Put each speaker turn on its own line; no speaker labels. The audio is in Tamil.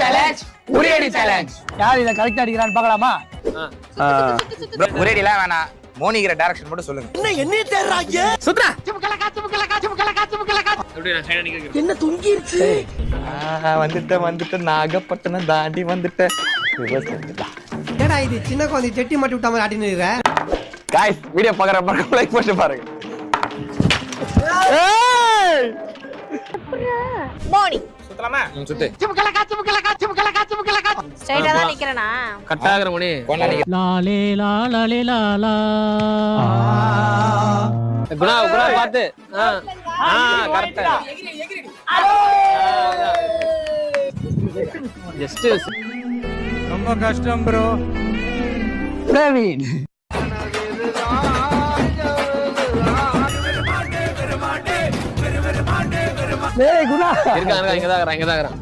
சேலஞ்ச் உரியடி சேலஞ்ச்.
யார் இத கரெக்டா அடிக்கிறான்னு பார்க்கலாமா?
உரியடில வேணாம், மோனிகிற டைரக்ஷன் மட்டும் சொல்லுங்க.
என்ன தேடுறாங்க? சுத்ரா என்ன தொங்கிருச்சு?
வந்துட்டேன் நாகப்பட்டினம் தாண்டி வந்துட்டேன்.
ஏடா இது சின்ன குழந்தை செட்டி மாட்டி விட்ட மாதிரி ஆட்டின்னு இருக்க.
गाइस வீடியோ பார்க்கறப்ப லைக் பண்ணி பாருங்க.
மோனி
சுத்தலாமா? சுத்து.
ஸ்ட்ரைட்டா தான் நிக்கறனா?
கட்டாகற மணி.
லாலே லாலே லாலா.
குணா பாத்து. கரெக்ட். ஜஸ்ட்
ரொம்ப கஷ்டம் ப்ரோ. பிரவீன் ஏய் குணா
இருக்காங்க இங்க தான் இருக்கறான்.